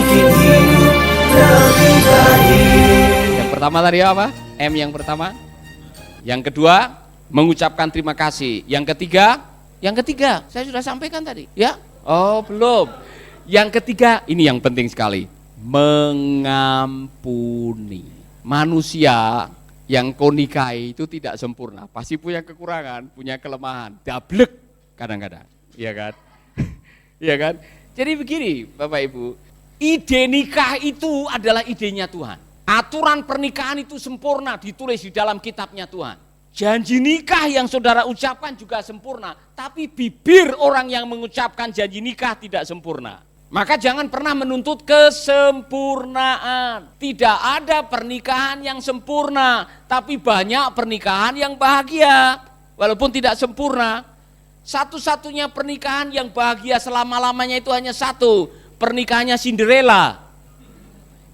bikin hidup lebih baik. Yang pertama tadi apa? M yang pertama. Yang kedua, mengucapkan terima kasih. Yang ketiga, saya sudah sampaikan tadi, ya? Oh, belum. Yang ketiga, ini yang penting sekali. Mengampuni. Manusia yang kau nikahi itu tidak sempurna, pasti punya kekurangan, punya kelemahan, dablek kadang-kadang, iya kan? Iya kan? Jadi begini, Bapak Ibu, ide nikah itu adalah idenya Tuhan. Aturan pernikahan itu sempurna, ditulis di dalam kitabnya Tuhan. Janji nikah yang saudara ucapkan juga sempurna, tapi bibir orang yang mengucapkan janji nikah tidak sempurna. Maka jangan pernah menuntut kesempurnaan. Tidak ada pernikahan yang sempurna, tapi banyak pernikahan yang bahagia, walaupun tidak sempurna. Satu-satunya pernikahan yang bahagia selama-lamanya itu hanya satu, pernikahannya Cinderella.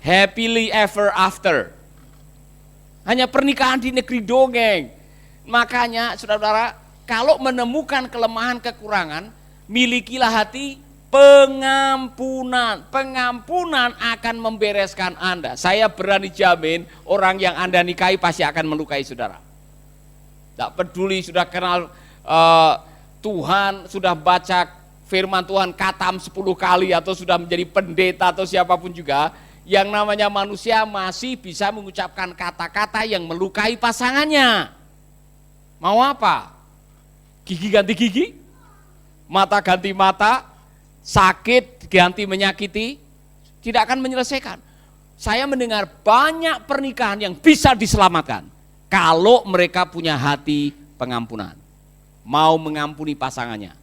Happily ever after. Hanya pernikahan di negeri dongeng. Makanya saudara-saudara, kalau menemukan kelemahan kekurangan, milikilah hati pengampunan. Pengampunan akan membereskan Anda. Saya berani jamin orang yang Anda nikahi pasti akan melukai saudara. Tak peduli sudah kenal Tuhan, sudah baca firman Tuhan katam 10 kali atau sudah menjadi pendeta atau siapapun juga, yang namanya manusia masih bisa mengucapkan kata-kata yang melukai pasangannya. Mau apa? Gigi ganti gigi? Mata ganti mata? Sakit ganti menyakiti, tidak akan menyelesaikan. Saya mendengar banyak pernikahan yang bisa diselamatkan kalau mereka punya hati pengampunan, mau mengampuni pasangannya.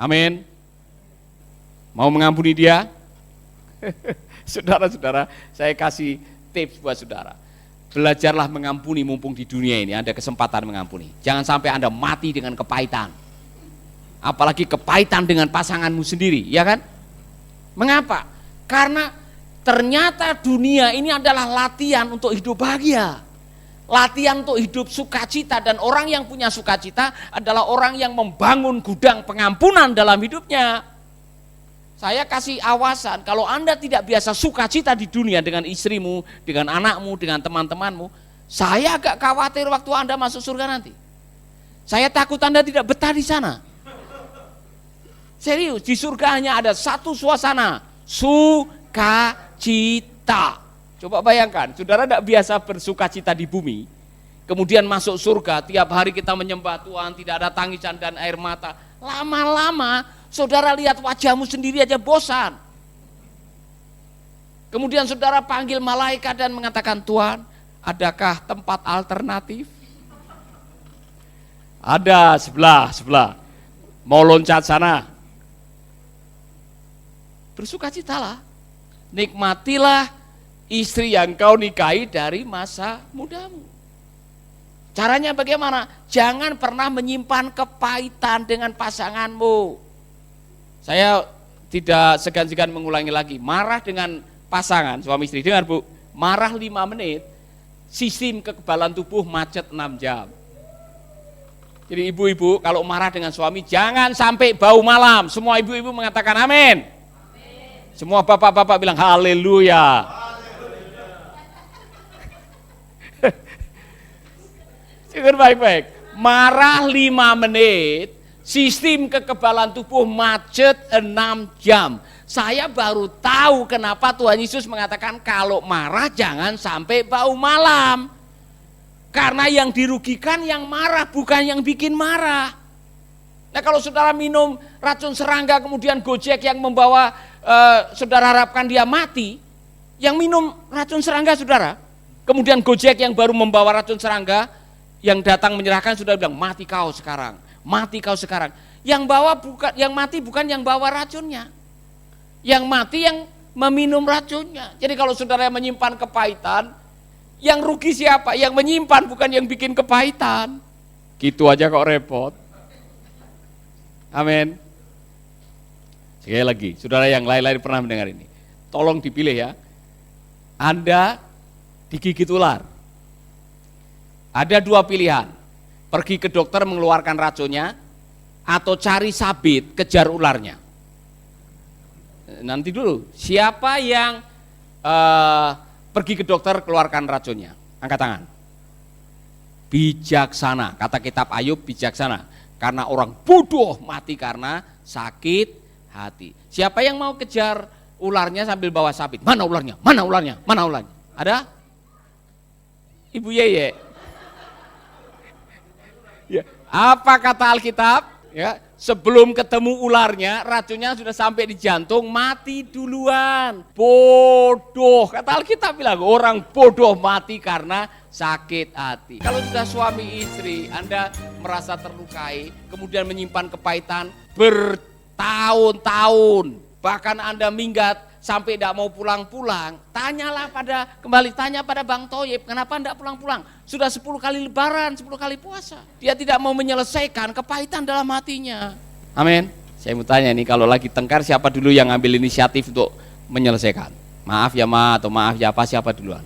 Amin. Mau mengampuni dia? Saudara-saudara, saya kasih tips buat saudara. Belajarlah mengampuni mumpung di dunia ini ada kesempatan mengampuni. Jangan sampai Anda mati dengan kepahitan. Apalagi kepahitan dengan pasanganmu sendiri, ya kan? Mengapa? Karena ternyata dunia ini adalah latihan untuk hidup bahagia. Latihan untuk hidup sukacita, dan orang yang punya sukacita adalah orang yang membangun gudang pengampunan dalam hidupnya. Saya kasih awasan, kalau Anda tidak biasa sukacita di dunia dengan istrimu, dengan anakmu, dengan teman-temanmu, saya agak khawatir waktu Anda masuk surga nanti. Saya takut Anda tidak betah di sana. Serius, di surga hanya ada satu suasana, sukacita. Coba bayangkan, saudara tidak biasa bersukacita di bumi, kemudian masuk surga, tiap hari kita menyembah Tuhan, tidak ada tangisan dan air mata. Lama-lama, saudara lihat wajahmu sendiri aja bosan. Kemudian saudara panggil malaikat dan mengatakan, Tuhan, adakah tempat alternatif? Ada sebelah. Mau loncat sana? Bersukacitalah, nikmatilah istri yang kau nikahi dari masa mudamu. Caranya bagaimana? Jangan pernah menyimpan kepahitan dengan pasanganmu. Saya tidak segan-segan mengulangi lagi, marah dengan pasangan, suami istri, dengar Bu, marah 5 menit, sistem kekebalan tubuh macet 6 jam. Jadi ibu-ibu kalau marah dengan suami, jangan sampai bau malam. Semua ibu-ibu mengatakan amin. Semua bapak-bapak bilang haleluya. Dengar baik-baik. Marah 5 menit, sistem kekebalan tubuh macet 6 jam. Saya baru tahu kenapa Tuhan Yesus mengatakan kalau marah jangan sampai bau malam. Karena yang dirugikan yang marah, bukan yang bikin marah. Nah kalau saudara minum racun serangga kemudian Gojek yang membawa saudara harapkan dia mati, yang minum racun serangga saudara, kemudian Gojek yang baru membawa racun serangga, yang datang menyerahkan sudah bilang mati kau sekarang, mati kau sekarang. Yang bawa bukan, yang mati bukan yang bawa racunnya, yang mati yang meminum racunnya. Jadi kalau saudara yang menyimpan kepahitan, yang rugi siapa? Yang menyimpan, bukan yang bikin kepahitan. Gitu aja kok repot. Amin. Sekali lagi, saudara yang lain-lain pernah mendengar ini, tolong dipilih ya. Anda digigit ular. Ada 2 pilihan, pergi ke dokter mengeluarkan racunnya, atau cari sabit kejar ularnya. nanti dulu. Siapa yang pergi ke dokter keluarkan racunnya? Angkat tangan. Bijaksana, kata kitab Ayub bijaksana. Karena orang bodoh mati karena sakit hati. Siapa yang mau kejar ularnya sambil bawa sabit? Mana ularnya? Mana ularnya? Mana ularnya? Ada? Ibu Yeye. Ya. Apa kata Alkitab? Ya, sebelum ketemu ularnya, racunnya sudah sampai di jantung, mati duluan. Bodoh, kata Alkitab bilang, orang bodoh mati karena sakit hati. Kalau sudah suami istri, Anda merasa terlukai, kemudian menyimpan kepahitan bertahun-tahun, bahkan Anda minggat sampai tidak mau pulang-pulang, tanya pada Bang Toyib, kenapa tidak pulang-pulang? Sudah 10 kali lebaran, 10 kali puasa. Dia tidak mau menyelesaikan kepahitan dalam hatinya. Amin. Saya mau tanya nih, kalau lagi tengkar siapa dulu yang ngambil inisiatif untuk menyelesaikan? Maaf ya Ma, atau maaf ya apa, siapa duluan?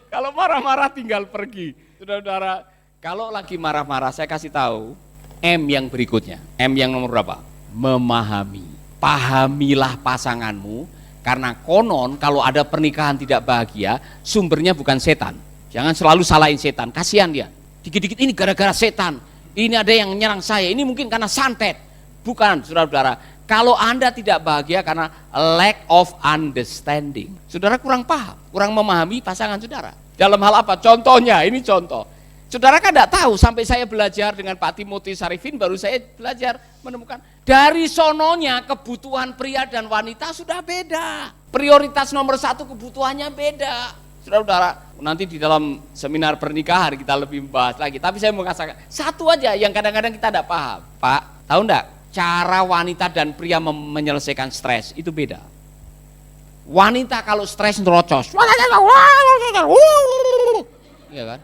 Kalau marah-marah tinggal pergi. Saudara-saudara, kalau lagi marah-marah saya kasih tahu M yang berikutnya. M yang nomor berapa? Memahami. Pahamilah pasanganmu, karena konon kalau ada pernikahan tidak bahagia, sumbernya bukan setan. Jangan selalu salahin setan, kasihan dia. Dikit-dikit ini gara-gara setan, ini ada yang menyerang saya, ini mungkin karena santet. Bukan, saudara-saudara. Kalau Anda tidak bahagia karena lack of understanding. Saudara kurang paham, kurang memahami pasangan saudara. Dalam hal apa? Contohnya, ini contoh. Saudara kan tidak tahu, sampai saya belajar dengan Pak Timothy Sarifin, baru saya belajar menemukan dari sononya kebutuhan pria dan wanita sudah beda. Prioritas nomor 1 kebutuhannya beda. Saudara-saudara, nanti di dalam seminar pernikahan kita lebih membahas lagi. Tapi saya mau katakan satu aja yang kadang-kadang kita tidak paham. Pak, tahu enggak? Cara wanita dan pria menyelesaikan stres itu beda. Wanita kalau stres nerocos, iya kan?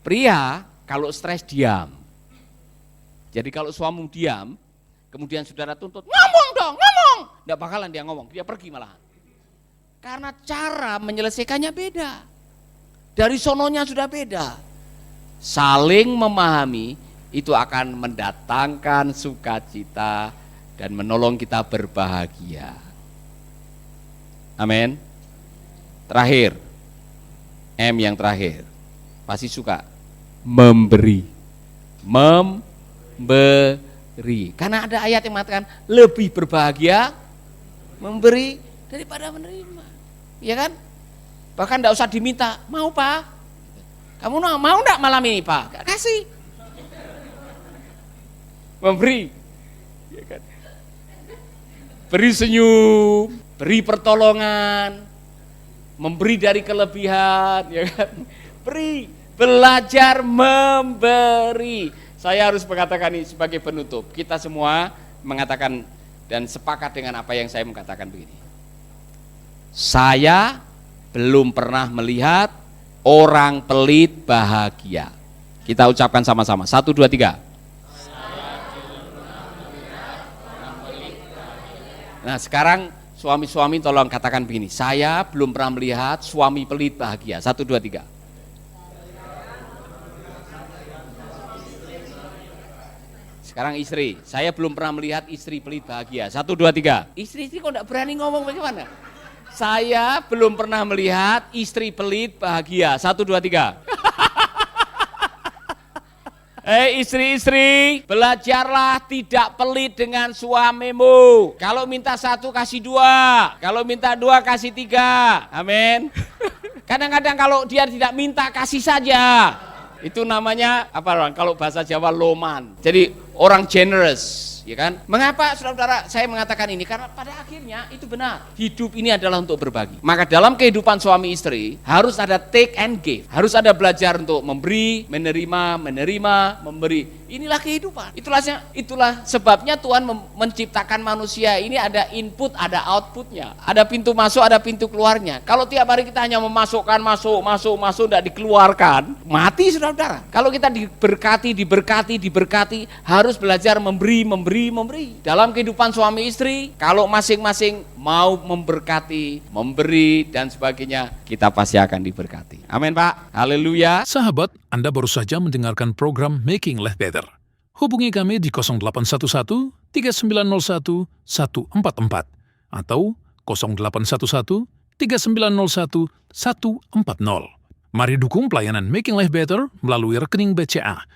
Pria kalau stres diam. Jadi kalau suami diam, kemudian saudara tuntut, ngomong dong, ngomong. Nggak bakalan dia ngomong, dia pergi malahan. Karena cara menyelesaikannya beda. Dari sononya sudah beda. Saling memahami itu akan mendatangkan sukacita dan menolong kita berbahagia. Amin. Terakhir, M yang terakhir, pasti suka. Memberi. Memberi. Karena ada ayat yang mengatakan lebih berbahagia memberi daripada menerima. Iya kan? Bahkan enggak usah diminta, mau Pak? Kamu mau enggak malam ini Pak? Enggak kasih. Memberi. Ya kan? Beri senyum, beri pertolongan, memberi dari kelebihan, ya kan? Beri. Belajar memberi. Saya harus mengatakan ini sebagai penutup. Kita semua mengatakan dan sepakat dengan apa yang saya mengatakan begini. Saya belum pernah melihat orang pelit bahagia. Kita ucapkan sama-sama. 1, 2, 3. Nah sekarang suami-suami tolong katakan begini. Saya belum pernah melihat suami pelit bahagia. 1, 2, 3. Sekarang istri, saya belum pernah melihat istri pelit bahagia. 1, 2, 3. Istri-istri kok enggak berani ngomong bagaimana? Saya belum pernah melihat istri pelit bahagia. 1, 2, 3. Istri-istri, belajarlah tidak pelit dengan suamimu. Kalau minta 1 kasih 2, kalau minta 2 kasih 3. Amin. Kadang-kadang kalau dia tidak minta kasih saja. Itu namanya apa orang? Kalau bahasa Jawa loman. Jadi orang generous, ya kan? Mengapa saudara-saudara saya mengatakan ini? Karena pada akhirnya itu benar. Hidup ini adalah untuk berbagi. Maka dalam kehidupan suami istri harus ada take and give. Harus ada belajar untuk memberi, menerima, memberi. Inilah kehidupan. Itulah sebabnya Tuhan menciptakan manusia ini ada input, ada outputnya. Ada pintu masuk, ada pintu keluarnya. Kalau tiap hari kita hanya memasukkan, masuk, tidak dikeluarkan, mati saudara-saudara. Kalau kita diberkati, harus belajar memberi. Dalam kehidupan suami istri, kalau masing-masing mau memberkati, memberi dan sebagainya, kita pasti akan diberkati. Amin Pak. Haleluya. Sahabat, Anda baru saja mendengarkan program Making Life Better. Hubungi kami di 0811 3901 144 atau 0811 3901 140. Mari dukung pelayanan Making Life Better melalui rekening BCA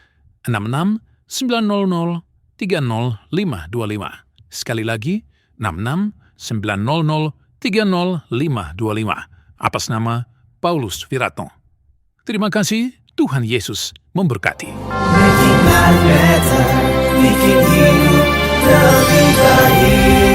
66 900 30525. Sekali lagi, 66 900 30525. Atas nama Paulus Wiratno. Terima kasih, Tuhan Yesus memberkati. Making life better, bikin hidup lebih baik.